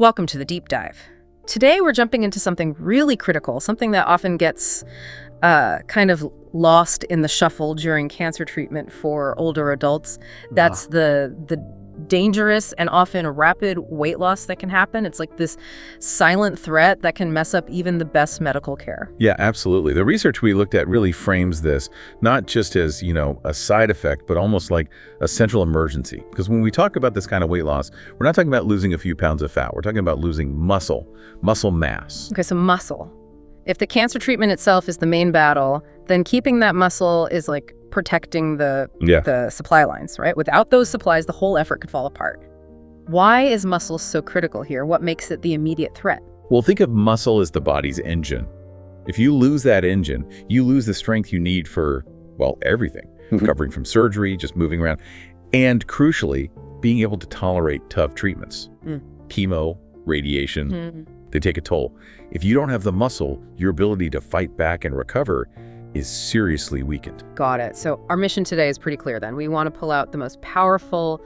Welcome to the deep dive. Today we're jumping into something really critical, something that often gets kind of lost in the shuffle during cancer treatment for older adults. That's the dangerous and often rapid weight loss that can happen. It's like this silent threat that can mess up even the best medical care. Yeah, absolutely. The research we looked at really frames this not just as, a side effect, but almost like a central emergency. Because when we talk about this kind of weight loss, we're not talking about losing a few pounds of fat. We're talking about losing muscle mass. Okay, so muscle. If the cancer treatment itself is the main battle, then keeping that muscle is like protecting the supply lines, right? Without those supplies, the whole effort could fall apart. Why is muscle so critical here? What makes it the immediate threat? Well, think of muscle as the body's engine. If you lose that engine, you lose the strength you need for, everything. Recovering from surgery, just moving around, and crucially, being able to tolerate tough treatments. Chemo, radiation, they take a toll. If you don't have the muscle, your ability to fight back and recover is seriously weakened. Got it. So our mission today is pretty clear then. We want to pull out the most powerful,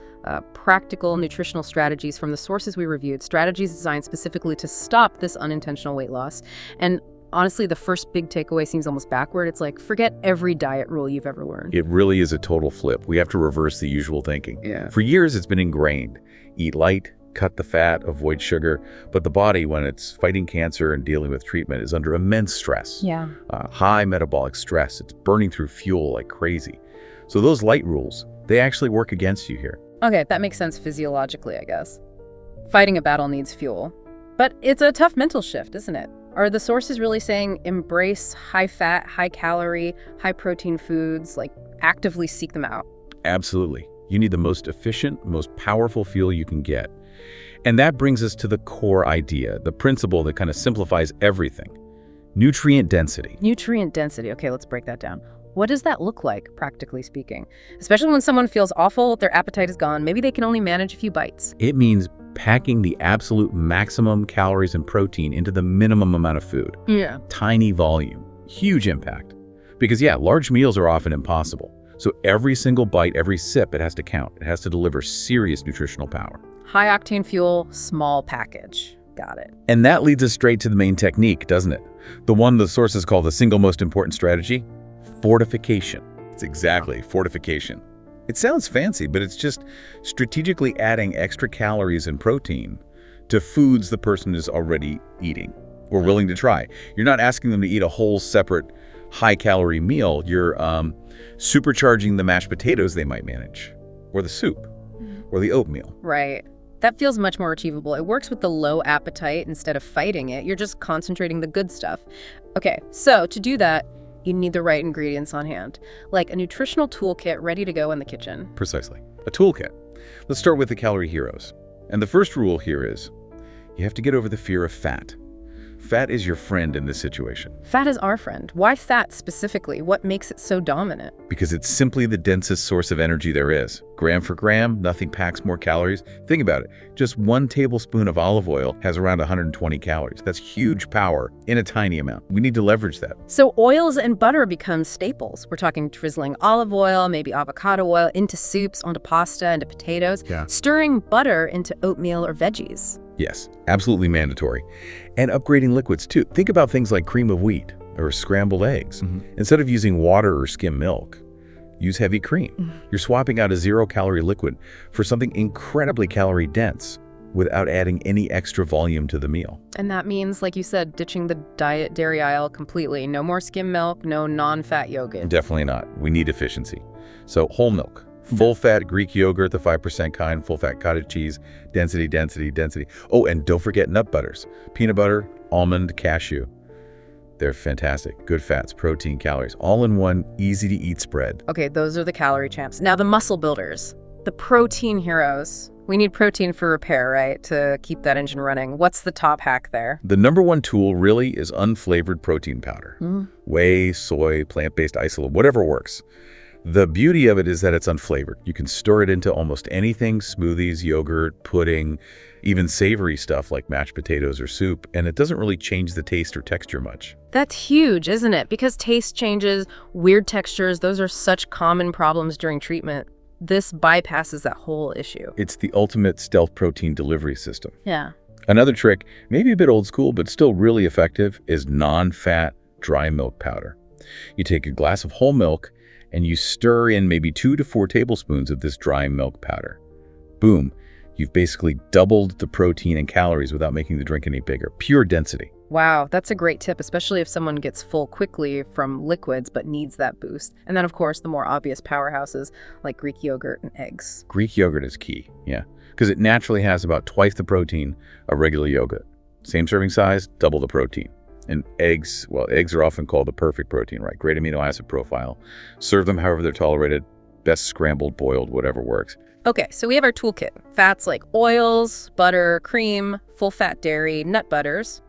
practical nutritional strategies from the sources we reviewed, strategies designed specifically to stop this unintentional weight loss. And honestly, the first big takeaway seems almost backward. It's like, forget every diet rule you've ever learned. It really is a total flip. We have to reverse the usual thinking. Yeah. For years, it's been ingrained. Eat light, cut the fat, avoid sugar. But the body, when it's fighting cancer and dealing with treatment, is under immense stress. Yeah. High metabolic stress. It's burning through fuel like crazy. So those light rules, they actually work against you here. Okay, that makes sense physiologically, I guess. Fighting a battle needs fuel. But it's a tough mental shift, isn't it? Are the sources really saying embrace high-fat, high-calorie, high-protein foods, like actively seek them out? Absolutely. You need the most efficient, most powerful fuel you can get. And that brings us to the core idea, the principle that kind of simplifies everything. Nutrient density. Nutrient density. Okay, let's break that down. What does that look like, practically speaking? Especially when someone feels awful, their appetite is gone, maybe they can only manage a few bites. It means packing the absolute maximum calories and protein into the minimum amount of food. Yeah. Tiny volume, huge impact. Because large meals are often impossible. So every single bite, every sip, it has to count. It has to deliver serious nutritional power. High-octane fuel, small package. Got it. And that leads us straight to the main technique, doesn't it? The one the sources call the single most important strategy, fortification. It's exactly fortification. It sounds fancy, but it's just strategically adding extra calories and protein to foods the person is already eating or willing to try. You're not asking them to eat a whole separate high-calorie meal. You're supercharging the mashed potatoes they might manage, or the soup, or the oatmeal. Right. That feels much more achievable. It works with the low appetite instead of fighting it. You're just concentrating the good stuff. Okay, so to do that, you need the right ingredients on hand, like a nutritional toolkit ready to go in the kitchen. Precisely. A toolkit. Let's start with the calorie heroes. And the first rule here is, you have to get over the fear of fat. Fat is your friend in this situation. Fat is our friend. Why fat specifically? What makes it so dominant? Because it's simply the densest source of energy there is. Gram for gram, nothing packs more calories. Think about it. Just 1 tablespoon of olive oil has around 120 calories. That's huge power in a tiny amount. We need to leverage that. So oils and butter become staples. We're talking drizzling olive oil, maybe avocado oil, into soups, onto pasta, into potatoes, stirring butter into oatmeal or veggies. Yes, absolutely mandatory. And upgrading liquids too. Think about things like cream of wheat or scrambled eggs. Instead of using water or skim milk, use heavy cream. You're swapping out a 0-calorie liquid for something incredibly calorie dense without adding any extra volume to the meal. And that means, like you said, ditching the diet dairy aisle completely. No more skim milk, no non-fat yogurt. Definitely not. We need efficiency. So whole milk. Full-fat Greek yogurt, the 5% kind, full-fat cottage cheese, density, density, density. Oh, and don't forget nut butters. Peanut butter, almond, cashew. They're fantastic. Good fats, protein, calories, all in one easy-to-eat spread. Okay, those are the calorie champs. Now the muscle builders, the protein heroes. We need protein for repair, right, to keep that engine running. What's the top hack there? The number one tool really is unflavored protein powder. Whey, soy, plant-based isolate, whatever works. The beauty of it is that it's unflavored. You can stir it into almost anything, smoothies, yogurt, pudding, even savory stuff like mashed potatoes or soup, and it doesn't really change the taste or texture much. That's huge, isn't it? Because taste changes, weird textures, those are such common problems during treatment. This bypasses that whole issue. It's the ultimate stealth protein delivery system. Yeah. Another trick, maybe a bit old school, but still really effective, is non-fat dry milk powder. You take a glass of whole milk and you stir in maybe 2 to 4 tablespoons of this dry milk powder. Boom, you've basically doubled the protein and calories without making the drink any bigger. Pure density. Wow, that's a great tip, especially if someone gets full quickly from liquids but needs that boost. And then, of course, the more obvious powerhouses like Greek yogurt and eggs. Greek yogurt is key, yeah, because it naturally has about twice the protein of regular yogurt. Same serving size, double the protein. And eggs, well, eggs are often called the perfect protein, right? Great amino acid profile. Serve them however they're tolerated. Best scrambled, boiled, whatever works. Okay, so we have our toolkit. Fats like oils, butter, cream, full-fat dairy, nut butters.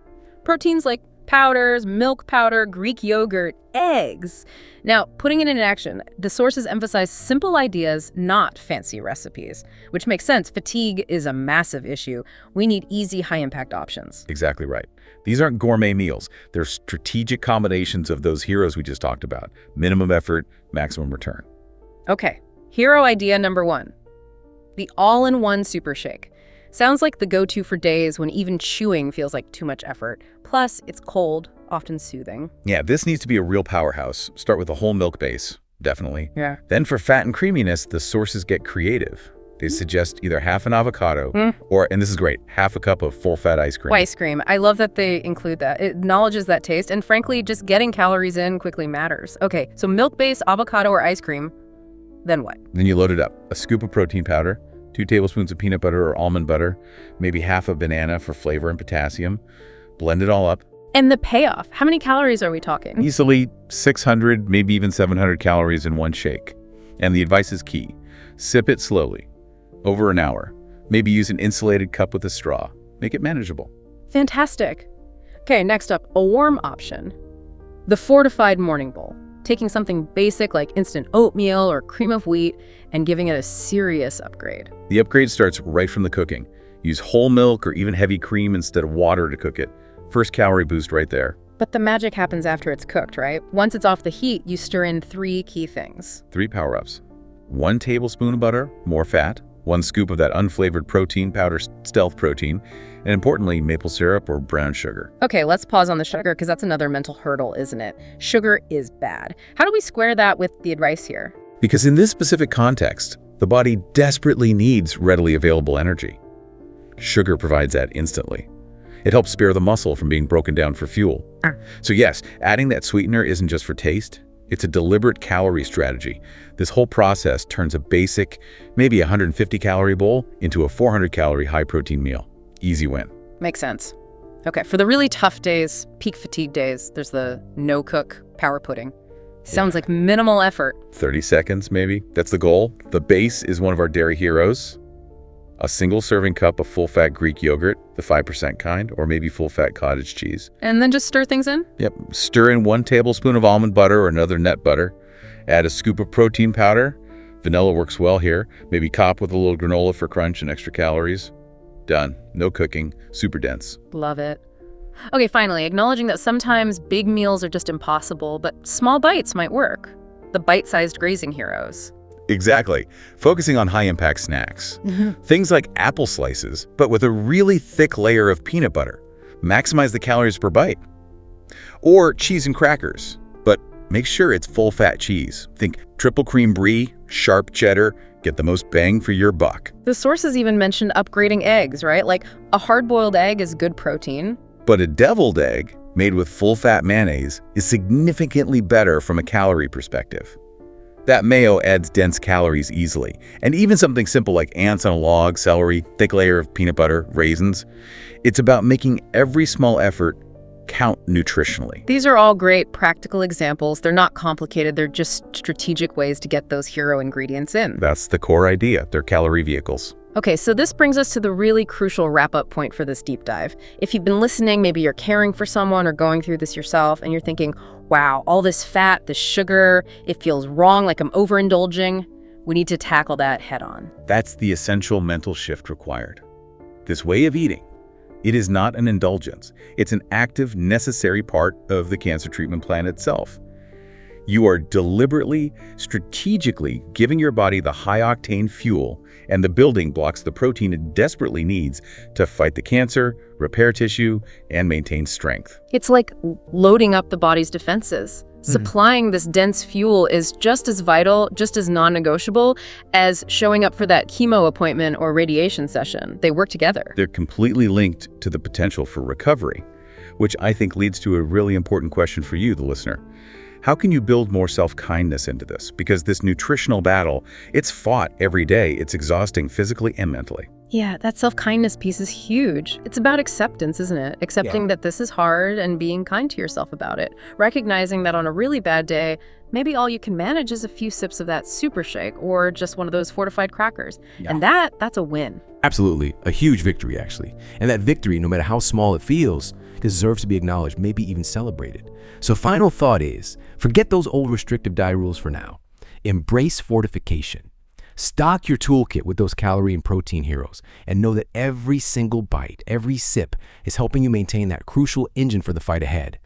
Proteins like powders, milk powder, Greek yogurt, eggs. Now, putting it into action, the sources emphasize simple ideas, not fancy recipes, which makes sense. Fatigue is a massive issue. We need easy, high-impact options. Exactly right. These aren't gourmet meals. They're strategic combinations of those heroes we just talked about. Minimum effort, maximum return. Okay, hero idea number 1. The all-in-one super shake. Sounds like the go-to for days when even chewing feels like too much effort. Plus, it's cold, often soothing. Yeah, this needs to be a real powerhouse. Start with a whole milk base, definitely. Yeah. Then for fat and creaminess, the sources get creative. They suggest either half an avocado or, and this is great, half a cup of full-fat ice cream. Ice cream. I love that they include that. It acknowledges that taste, and frankly, just getting calories in quickly matters. Okay, so milk-based avocado or ice cream, then what? Then you load it up. A scoop of protein powder, 2 tablespoons of peanut butter or almond butter, maybe half a banana for flavor and potassium. Blend it all up. And the payoff, how many calories are we talking? Easily 600, maybe even 700 calories in one shake. And the advice is key. Sip it slowly, over an hour. Maybe use an insulated cup with a straw. Make it manageable. Fantastic. Okay, next up, a warm option. The fortified morning bowl. Taking something basic like instant oatmeal or cream of wheat and giving it a serious upgrade. The upgrade starts right from the cooking. Use whole milk or even heavy cream instead of water to cook it. First calorie boost right there. But the magic happens after it's cooked, right? Once it's off the heat, you stir in 3 key things. 3 power-ups. 1 tablespoon of butter, more fat. 1 scoop of that unflavored protein powder, stealth protein. And importantly, maple syrup or brown sugar. Okay, let's pause on the sugar because that's another mental hurdle, isn't it? Sugar is bad. How do we square that with the advice here? Because in this specific context, the body desperately needs readily available energy. Sugar provides that instantly. It helps spare the muscle from being broken down for fuel. So yes, adding that sweetener isn't just for taste. It's a deliberate calorie strategy. This whole process turns a basic, maybe 150-calorie bowl into a 400-calorie high-protein meal. Easy win. Makes sense. Okay, for the really tough days, peak fatigue days, there's the no-cook power pudding. Sounds like minimal effort. 30 seconds, maybe. That's the goal. The base is one of our dairy heroes. A single serving cup of full-fat Greek yogurt, the 5% kind, or maybe full-fat cottage cheese. And then just stir things in? Yep. Stir in 1 tablespoon of almond butter or another nut butter. Add a scoop of protein powder. Vanilla works well here. Maybe top with a little granola for crunch and extra calories. Done. No cooking. Super dense. Love it. Okay, finally, acknowledging that sometimes big meals are just impossible, but small bites might work. The bite-sized grazing heroes. Exactly. Focusing on high-impact snacks. Things like apple slices, but with a really thick layer of peanut butter. Maximize the calories per bite. Or cheese and crackers, but make sure it's full-fat cheese. Think triple cream brie, sharp cheddar. Get the most bang for your buck. The sources even mentioned upgrading eggs, right? Like a hard-boiled egg is good protein. But a deviled egg made with full-fat mayonnaise is significantly better from a calorie perspective. That mayo adds dense calories easily. And even something simple like ants on a log, celery, thick layer of peanut butter, raisins. It's about making every small effort count nutritionally. These are all great practical examples. They're not complicated. They're just strategic ways to get those hero ingredients in. That's the core idea. They're calorie vehicles. Okay, so this brings us to the really crucial wrap-up point for this deep dive. If you've been listening, maybe you're caring for someone or going through this yourself, and you're thinking, wow, all this fat, this sugar, it feels wrong, like I'm overindulging. We need to tackle that head on. That's the essential mental shift required. This way of eating, it is not an indulgence. It's an active, necessary part of the cancer treatment plan itself. You are deliberately, strategically giving your body the high-octane fuel and the building blocks the protein it desperately needs to fight the cancer, repair tissue, and maintain strength. It's like loading up the body's defenses. Supplying this dense fuel is just as vital, just as non-negotiable as showing up for that chemo appointment or radiation session. They work together. They're completely linked to the potential for recovery, which I think leads to a really important question for you, the listener. How can you build more self-kindness into this? Because this nutritional battle, it's fought every day. It's exhausting physically and mentally. Yeah, that self-kindness piece is huge. It's about acceptance, isn't it? Accepting that this is hard and being kind to yourself about it. Recognizing that on a really bad day, maybe all you can manage is a few sips of that super shake or just one of those fortified crackers. Yeah. And that's a win. Absolutely. A huge victory, actually. And that victory, no matter how small it feels, deserves to be acknowledged, maybe even celebrated. So final thought is, forget those old restrictive diet rules for now. Embrace fortification. Stock your toolkit with those calorie and protein heroes and know that every single bite, every sip is helping you maintain that crucial engine for the fight ahead.